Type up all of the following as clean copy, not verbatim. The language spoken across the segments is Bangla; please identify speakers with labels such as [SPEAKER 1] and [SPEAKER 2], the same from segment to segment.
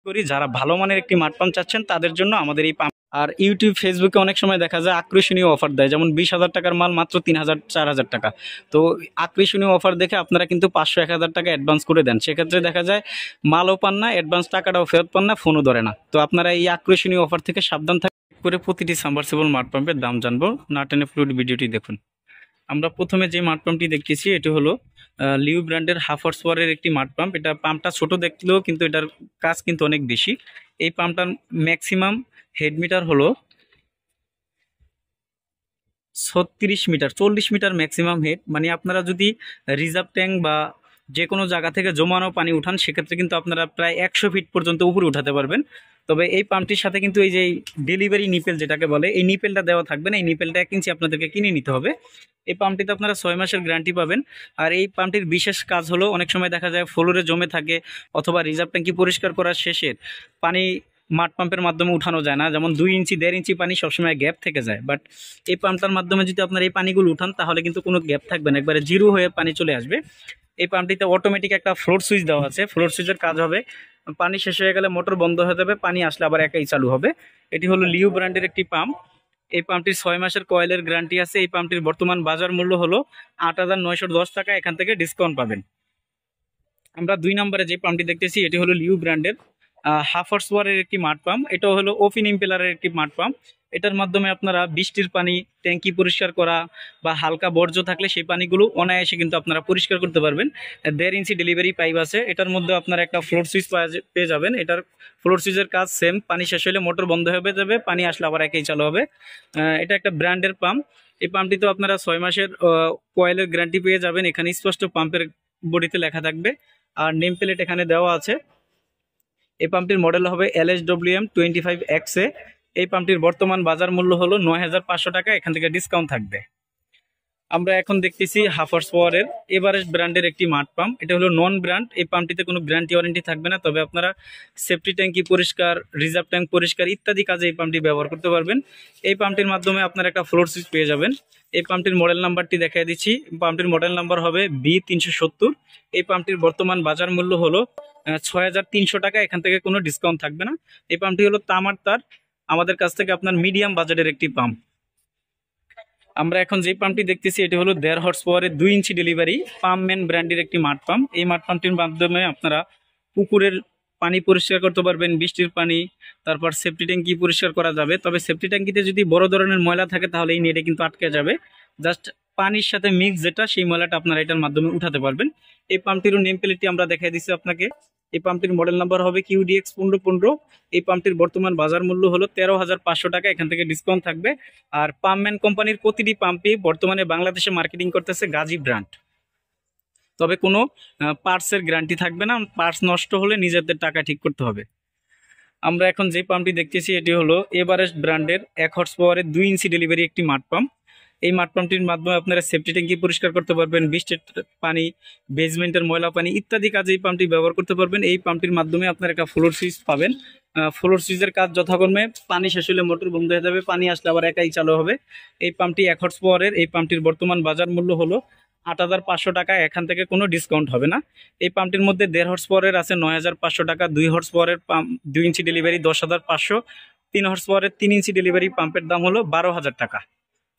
[SPEAKER 1] করি যারা ভালো মানের একটি মাঠ পাম্প চাচ্ছেন তাদের জন্য আমাদের এই পাম্প। আর ইউটিউব ফেসবুকে অনেক সময় দেখা যায় আকর্ষণীয় অফার দেয়, যেমন 20,000 টাকার মাল মাত্র 3,000 4,000 টাকা। তো আকর্ষণীয় অফার দেখে আপনারা কিন্তু 500 1,000 টাকা অ্যাডভান্স করে দেন, সেক্ষেত্রে দেখা যায় মালও পান না, অ্যাডভান্স টাকাটাও ফেরত পান না, ফোনও ধরে না। তো আপনারা এই আকর্ষণীয় অফার থেকে সাবধান করে প্রতিটি সাবমার্সিবল মাঠ পাম্পের দাম জানবো, না টেনে পুরো ভিডিওটি দেখুন। আমরা প্রথমে যে মাঠ পাম্পটি দেখতেছি এটি হলো লিউ ব্র্যান্ডের 1/2 হর্স পাওয়ারের একটি মাঠ পাম্প। এটা পাম্পটা ছোট দেখলেও কিন্তু এটার কাজ কিন্তু অনেক বেশি। এই পাম্পটার ম্যাক্সিমাম হেড মিটার হলো 36 মিটার, 40 মিটার ম্যাক্সিমাম হেড। মানে আপনারা যদি রিজার্ভ ট্যাঙ্ক বা যে কোনো জায়গা থেকে জমানো পানি উঠান সেক্ষেত্রে কিন্তু আপনারা প্রায় 100 ফিট পর্যন্ত উপরে উঠাতে পারবেন। তবে এই পাম্পটির সাথে কিন্তু এই যে ডেলিভারি নিপেল যেটাকে বলে, এই নিপেলটা দেওয়া থাকবে না। এই নিপেলটা 1 ইঞ্চি আপনাদেরকে কিনে নিতে হবে। এই পাম্পটিতে আপনারা 6 মাসের গ্যারান্টি পাবেন। আর এই পাম্পটির বিশেষ কাজ হলো, অনেক সময় দেখা যায় ফ্লোরে জমে থাকে অথবা রিজার্ভ ট্যাঙ্কি পরিষ্কার করার শেষের পানি মাঠ পাম্পের মাধ্যমে উঠানো যায় না, যেমন 2 ইঞ্চি 1.5 ইঞ্চি পানি সবসময় গ্যাপ থেকে যায়। বাট এই পাম্পটার মাধ্যমে যদি আপনার এই পানিগুলো উঠান তাহলে কিন্তু কোনো গ্যাপ থাকবে না, একবারে জিরো হয়ে পানি চলে আসবে। এই পাম্পটিতে অটোমেটিক একটা ফ্লোর সুইচ দেওয়া আছে। ফ্লোর সুইচের কাজ হবে, পানি শেষ হয়ে গেলে মোটর বন্ধ হয়ে যাবে, পানি আসলে আবার একাই চালু হবে। এটি হলো লিউ ব্র্যান্ডের একটি পাম্প। এই পাম্পটির 6 মাসের কয়েলের গ্যারান্টি আছে। এই পাম্পটির বর্তমান বাজার মূল্য হলো 8,910 টাকা, এখান থেকে ডিসকাউন্ট পাবেন। আমরা 2 নম্বরে যে পাম্পটি দেখতেছি এটি হলো লিউ ব্র্যান্ডের 1/2 হর্স পাওয়ারের একটি মাঠ পাম্প। এটা হলো ওপেন ইম্পেলারের একটি মাঠ পাম্প। এটার মাধ্যমে আপনারা বৃষ্টির পানি, ট্যাঙ্কি পরিষ্কার করা বা হালকা বর্জ্য থাকলে সেই পানিগুলো অনায়াসে কিন্তু আপনারা পরিষ্কার করতে পারবেন। 1.5 ইঞ্চি ডেলিভারি পাইপ আছে। এটার মধ্যে আপনারা একটা ফ্লোর সুইচ পেয়ে যাবেন। এটার ফ্লোর সুইচের কাজ সেম, পানি শেষ হলে মোটর বন্ধ হয়ে যাবে, পানি আসলে আবার একাই চালু হবে। এটা একটা ব্র্যান্ডের পাম্প। এই পাম্পটিতে আপনারা 6 মাসের কয়েলের গ্যারান্টি পেয়ে যাবেন। এখানে স্পষ্ট পাম্পের বডিতে লেখা থাকবে আর নেম প্লেট এখানে দেওয়া আছে। এই পাম্পটির মডেল হবে LSWM 25XA। এই পাম্পটির বর্তমান বাজার মূল্য হলো 9,500 টাকা, এখান থেকে ডিসকাউন্ট থাকবে। আমরা এখন দেখতেছি 1/2 হর্স পাওয়ারের এভারেস্ট ব্র্যান্ডের একটি মাঠ পাম্প। এটা হলো নন ব্র্যান্ড। এই পাম্পটিতে কোনো গ্যারান্টি ওয়ারেন্টি থাকবে না, তবে আপনারা সেফটি ট্যাঙ্কি পরিষ্কার, রিজার্ভ ট্যাঙ্ক পরিষ্কার ইত্যাদি কাজে এই পাম্পটি ব্যবহার করতে পারবেন। এই পাম্পটির মাধ্যমে আপনারা একটা ফ্লোর সুইচ পেয়ে যাবেন। এই পাম্পটির মডেল নাম্বারটি দেখিয়ে দিচ্ছি। পাম্পটির মডেল নাম্বার হবে B370। এই পাম্পটির বর্তমান বাজার মূল্য হলো 6,300 টাকা, এখান থেকে কোনো ডিসকাউন্ট থাকবে না। এই পাম্পটি হলো তামার তার, আমাদের কাছ থেকে আপনার মিডিয়াম বাজেটের একটি পাম্প। আমরা এখন যে পাম্পটি দেখতেছি এটি হলো 1.5 হর্স পাওয়ারের 2 ইঞ্চি ডেলিভারি পাম্পম্যান ব্র্যান্ডের একটি মাঠ পাম্প। এই মাঠ পাম্পটির মাধ্যমে আপনারা পুকুরের পানি পরিষ্কার করতে পারবেন, বৃষ্টির পানি, তারপর সেফটি ট্যাঙ্কি পরিষ্কার করা যাবে। তবে সেফটি ট্যাঙ্কিতে যদি বড় ধরনের ময়লা থাকে তাহলে এই নেটে কিন্তু আটকে যাবে। জাস্ট পানির সাথে মিক্স যেটা, সেই ময়লাটা আপনারা এটার মাধ্যমে উঠাতে পারবেন। এই পাম্পটিরও নেম প্লেটটি আমরা দেখাই দিচ্ছি আপনাকে। এই পাম্পটির মডেল নাম্বার হবে QDX 1515। এই পাম্পটির বর্তমান বাজার মূল্য হলো 13,500 টাকা, এখান থেকে ডিসকাউন্ট থাকবে। আর পাম্পম্যান কোম্পানির প্রতিটি পাম্পই বর্তমানে বাংলাদেশে মার্কেটিং করতেছে গাজী ব্র্যান্ড। তবে কোনো পার্টসের গ্যারান্টি থাকবে না, পার্টস নষ্ট হলে নিজেদের টাকা ঠিক করতে হবে। আমরা এখন যে পাম্পটি দেখতেছি এটি হলো এভারেস্ট ব্র্যান্ডের 1 হর্স পাওয়ারের 2 ইঞ্চি ডেলিভারি একটি মাঠ পাম্প। এই মাঠ পাম্পটির মাধ্যমে আপনারা সেফটি ট্যাঙ্কি পরিষ্কার করতে পারবেন, বৃষ্টির পানি, বেসমেন্টের ময়লা পানি ইত্যাদি কাজে এই পাম্পটি ব্যবহার করতে পারবেন। এই পাম্পটির মাধ্যমে আপনারা একটা ফ্লোর সুইচ পাবেন। ফ্লোর সুইচের কাজ যথাক্রমে পানি শেষ হলে মোটর বন্ধ হয়ে যাবে, পানি আসলে আবার একাই চালু হবে। এই পাম্পটি 1 হর্স পাওয়ারের। এই পাম্পটির বর্তমান বাজার মূল্য হলো 8,500 টাকা, এখান থেকে কোনো ডিসকাউন্ট হবে না। এই পাম্পটির মধ্যে 1.5 হর্স পাওয়ারের আছে 9,500 টাকা, 2 হর্স পাওয়ারের পাম্প 2 ইঞ্চি ডেলিভারি 10,500, 3 হর্স পাওয়ারের 3 ইঞ্চি ডেলিভারি পাম্পের দাম হলো 12,000 টাকা।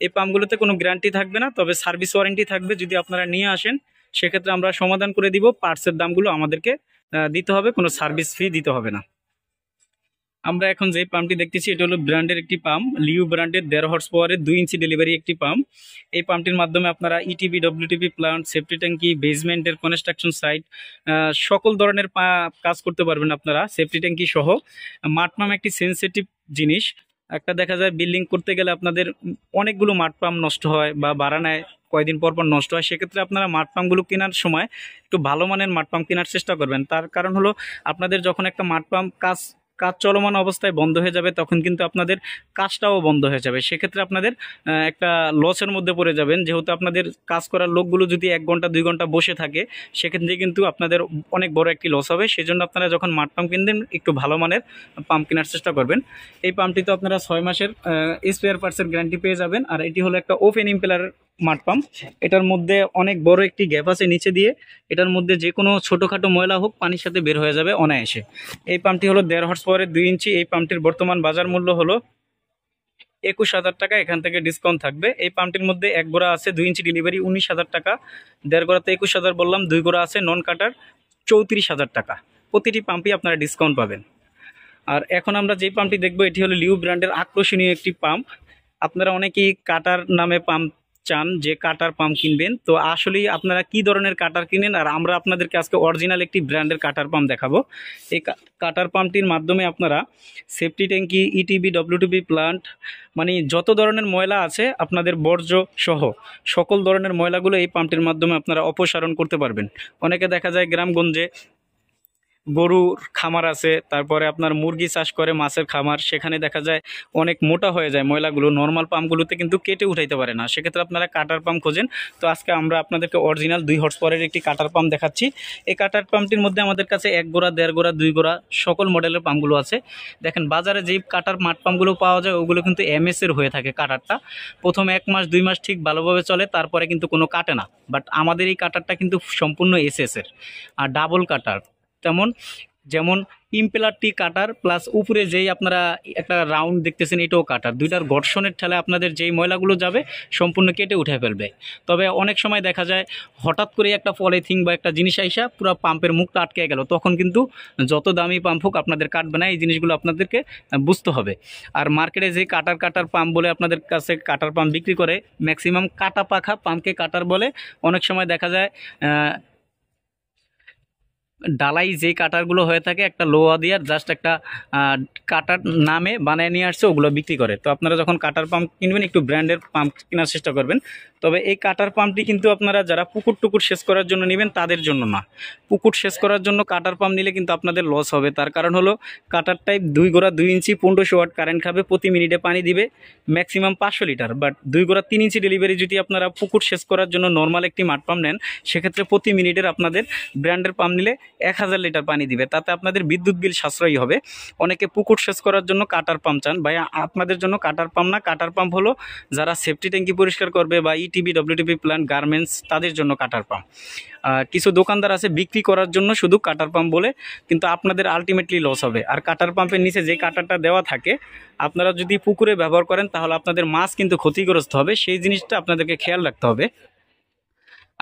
[SPEAKER 1] এই পাম্পগুলোতে কোনো গ্যারান্টি থাকবে না, তবে সার্ভিস ওয়ারেন্টি থাকবে। যদি আপনারা নিয়ে আসেন সেক্ষেত্রে আমরা সমাধান করে দিব। পার্টসের দামগুলো আমাদেরকে দিতে হবে, কোনো সার্ভিস ফি দিতে হবে না। আমরা এখন যে পাম্পটি দেখতেছি এটা হলো ব্র্যান্ডের একটি পাম্প, লিউ ব্র্যান্ডের 1.5 হর্স পাওয়ারের 2 ইঞ্চি ডেলিভারি একটি পাম্প। এই পাম্পটির মাধ্যমে আপনারা ইটিপি, ডব্লিউটিপি প্লান্ট, সেফটি ট্যাঙ্কি, বেসমেন্টের কনস্ট্রাকশন সাইট সকল ধরনের কাজ করতে পারবেন আপনারা, সেফটি ট্যাঙ্কি সহ। মাঠ পাম্প একটি সেন্সিটিভ জিনিস। একটা দেখা যায় বিল্ডিং করতে গেলে আপনাদের অনেকগুলো মাঠ পাম্প নষ্ট হয় বা বারানায় কয়েকদিন পর পর নষ্ট হয়। সেক্ষেত্রে আপনারা মাঠ পাম্পগুলো কেনার সময় একটু ভালো মানের মাঠ পাম্প কেনার চেষ্টা করবেন। তার কারণ হলো আপনাদের যখন একটা মাঠ পাম্প কাজ চলমান অবস্থায় বন্ধ হয়ে যাবে তখন কিন্তু আপনাদের কাজটাও বন্ধ হয়ে যাবে। সেক্ষেত্রে আপনাদের একটা লসের মধ্যে পড়ে যাবেন, যেহেতু আপনাদের কাজ করার লোকগুলো যদি 1 ঘন্টা 2 ঘন্টা বসে থাকে সেক্ষেত্রে কিন্তু আপনাদের অনেক বড় একটি লস হবে। সেজন্য আপনারা যখন মাঠ পাম্প কিনবেন একটু ভালো মানের পাম্প কেনার চেষ্টা করবেন। এই পাম্পটিতে আপনারা 6 মাসের স্পেয়ার পার্টসের গ্যারান্টি পেয়ে যাবেন। আর এটি হলো একটা ওপেন ইম্পেলার মাঠ পাম্প। এটার মধ্যে অনেক বড় একটি গ্যাপ আছে নিচে দিয়ে, এটার মধ্যে যে কোনো ছোটোখাটো ময়লা হোক পানির সাথে বের হয়ে যাবে অনায়াসে। এই পাম্পটি হলো 1.5 হর্স পাওয়ারের 2 ইঞ্চি। এই পাম্পটির বর্তমান বাজার মূল্য হলো 21,000 টাকা, এখান থেকে ডিসকাউন্ট থাকবে। এই পাম্পটির মধ্যে 1 গোড়া আছে 2 ইঞ্চি ডেলিভারি 19,000 টাকা, 1.5 গোড়াতে 21,000 বললাম, 2 গোড়া আছে নন কাটার 34,000 টাকা। প্রতিটি পাম্পই আপনারা ডিসকাউন্ট পাবেন। আর এখন আমরা যেই পাম্পটি দেখবো এটি হলো লিউ ব্র্যান্ডের আকর্ষণীয় একটি পাম্প। আপনারা অনেকেই কাটার নামে পাম্প চান, যে কাটার পাম্প কিনবেন, তো আসলেই আপনারা কি ধরনের কাটার কিনেন, আর আমরা আপনাদেরকে আজকে অরিজিনাল একটি ব্র্যান্ডের কাটার পাম্প দেখাবো। এই কাটার পাম্পটির মাধ্যমে আপনারা সেফটি ট্যাঙ্কি, ইটিবি, ডব্লিউটিবি প্লান্ট, মানে যত ধরনের ময়লা আছে আপনাদের বর্জ্য সহ সকল ধরনের ময়লাগুলো এই পাম্পটির মাধ্যমে আপনারা অপসারণ করতে পারবেন। অনেকে দেখা যায় গ্রামগঞ্জে গরুর খামার আছে, তারপরে আপনার মুরগি চাষ করে, মাছের খামার, সেখানে দেখা যায় অনেক মোটা হয়ে যায় ময়লাগুলো, নর্মাল পাম্পগুলোতে কিন্তু কেটে উঠাইতে পারে না, সেক্ষেত্রে আপনারা কাটার পাম্প খোঁজেন। তো আজকে আমরা আপনাদেরকে অরিজিনাল 2 হর্স পাওয়ারের একটি কাটার পাম্প দেখাচ্ছি। এই কাটার পাম্পটির মধ্যে আমাদের কাছে 1 গোড়া, 1.5 গোড়া, 2 গোড়া সকল মডেলের পাম্পগুলো আছে। দেখেন বাজারে যেই কাটার মাঠ পাম্পগুলো পাওয়া যায় ওগুলো কিন্তু এমএস এর হয়ে থাকে। কাটারটা প্রথম 1 মাস 2 মাস ঠিক ভালোভাবে চলে, তারপরে কিন্তু কোনো কাটে না। বাট আমাদের এই কাটারটা কিন্তু সম্পূর্ণ এসএস এর, আর ডাবল কাটার, তেমন যেমন ইম্পেলারটি কাটার প্লাস উপরে যেই আপনারা একটা রাউন্ড দেখতেছেন এটাও কাটার, দুইটার ঘর্ষণের ঠেলে আপনাদের যেই ময়লাগুলো যাবে সম্পূর্ণ কেটে উঠে ফেলবে। তবে অনেক সময় দেখা যায় হঠাৎ করে একটা পলিথিন বা একটা জিনিস আইসা পুরো পাম্পের মুখটা আটকে গেল, তখন কিন্তু যত দামি পাম্প হোক আপনাদের কাটবে না। এই জিনিসগুলো আপনাদেরকে বুঝতে হবে। আর মার্কেটে যে কাটার পাম্প বলে আপনাদের কাছে কাটার পাম্প বিক্রি করে, ম্যাক্সিমাম কাটা পাখা পাম্পকে কাটার বলে। অনেক সময় দেখা যায় ডালাই যে কাটারগুলো হয়ে থাকে একটা লোহা দিয়ে জাস্ট একটা কাটার নামে বানিয়ে নিয়ে আসছে, ওগুলো বিক্রি করে। তো আপনারা যখন কাটার পাম্প কিনবেন একটু ব্র্যান্ডের পাম্প কেনার চেষ্টা করবেন। তবে এই কাটার পাম্পটি কিন্তু আপনারা যারা পুকুর টুকুর সেচ করার জন্য নেবেন তাদের জন্য না। পুকুর সেচ করার জন্য কাটার পাম্প নিলে কিন্তু আপনাদের লস হবে। তার কারণ হলো কাটার টাইপ 2 গোড়া 2 ইঞ্চি 1500 ওয়াট কারেন্ট খাবে, প্রতি মিনিটে পানি দিবে ম্যাক্সিমাম 500 লিটার। বাট 2 গোড়া 3 ইঞ্চি ডেলিভারি যদি আপনারা পুকুর সেচ করার জন্য নর্মাল একটি মাঠ পাম্প নেন, সেক্ষেত্রে প্রতি মিনিটের আপনাদের ব্র্যান্ডের পাম্প নিলে 1000 লিটার পানি দিবে, তাতে আপনাদের বিদ্যুৎ বিল সাশ্রয়ী হবে। অনেকে পুকুর সেচ করার জন্য কাটার পাম্প চান, ভাই আপনাদের জন্য কাটার পাম্প না। কাটার পাম্প হলো যারা সেফটি ট্যাঙ্কি পরিষ্কার করবে বা ইটিবি, ডব্লিউটিবি প্ল্যান্ট, গার্মেন্টস, তাদের জন্য কাটার পাম্প। কিছু দোকানদার আছে বিক্রি করার জন্য শুধু কাটার পাম্প বলে, কিন্তু আপনাদের আলটিমেটলি লস হবে। আর কাটার পাম্পের নিচে যে কাটারটা দেওয়া থাকে আপনারা যদি পুকুরে ব্যবহার করেন তাহলে আপনাদের মাছ কিন্তু ক্ষতিগ্রস্ত হবে, সেই জিনিসটা আপনাদেরকে খেয়াল রাখতে হবে।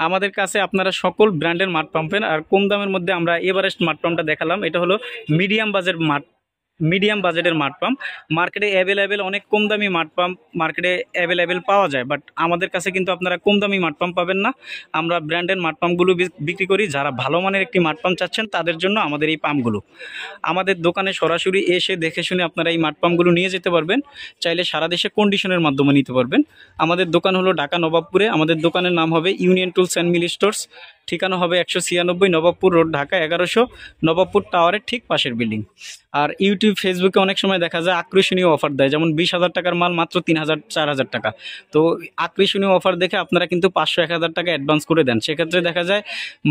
[SPEAKER 1] আমাদের কাছে আপনারা সকল ব্র্যান্ডের মাঠ পাম্পের, আর কম দামের মধ্যে আমরা এভারেস্ট মাঠ পাম্পটা দেখালাম। এটা হলো মিডিয়াম বাজেটের মাঠ পাম্প। মার্কেটে অ্যাভেলেবেল অনেক কম দামি মাঠ পাম্প মার্কেটে অ্যাভেলেবেল পাওয়া যায়, বাট আমাদের কাছে কিন্তু আপনারা কম দামি মাঠ পাম্প পাবেন না। আমরা ব্র্যান্ডের মাঠ পাম্পগুলো বিক্রি করি। যারা ভালো মানের একটি মাঠ পাম্প চাচ্ছেন তাদের জন্য আমাদের এই পাম্পগুলো। আমাদের দোকানে সরাসরি এসে দেখে শুনে আপনারা এই মাঠ পাম্পগুলো নিয়ে যেতে পারবেন। চাইলে সারা দেশে কন্ডিশনের মাধ্যমে নিতে পারবেন। আমাদের দোকান হলো ঢাকা নবাবপুরে। আমাদের দোকানের নাম হবে union tools and mill stores. ঠিকানা হবে 196 নবাবপুর রোড, ঢাকা 1100, নবাবপুর টাওয়ারের ঠিক পাশের বিল্ডিং। আর ইউটিউব, ফেসবুকে অনেক সময় দেখা যায় আকর্ষণীয় অফার দেয়, যেমন 20,000 টাকার মাল মাত্র 3,000 4,000 টাকা। তো আকর্ষণীয় অফার দেখে আপনারা কিন্তু 500 1,000 টাকা অ্যাডভান্স করে দেন, সেক্ষেত্রে দেখা যায়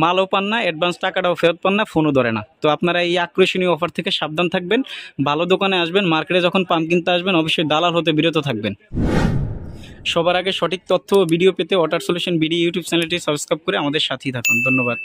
[SPEAKER 1] মালও পান না, অ্যাডভান্স টাকাটাও ফেরত পান না, ফোনও ধরে না। তো আপনারা এই আকর্ষণীয় অফার থেকে সাবধান থাকবেন। ভালো দোকানে আসবেন, মার্কেটে যখন পাম্প কিনতে আসবেন অবশ্যই দালাল হতে বিরত থাকবেন। সবার আগে সঠিক তথ্য ও ভিডিও পেতে ওয়াটার সলিউশন বিডি ইউটিউব চ্যানেলটি সাবস্ক্রাইব করে আমাদের সাথেই থাকুন। ধন্যবাদ।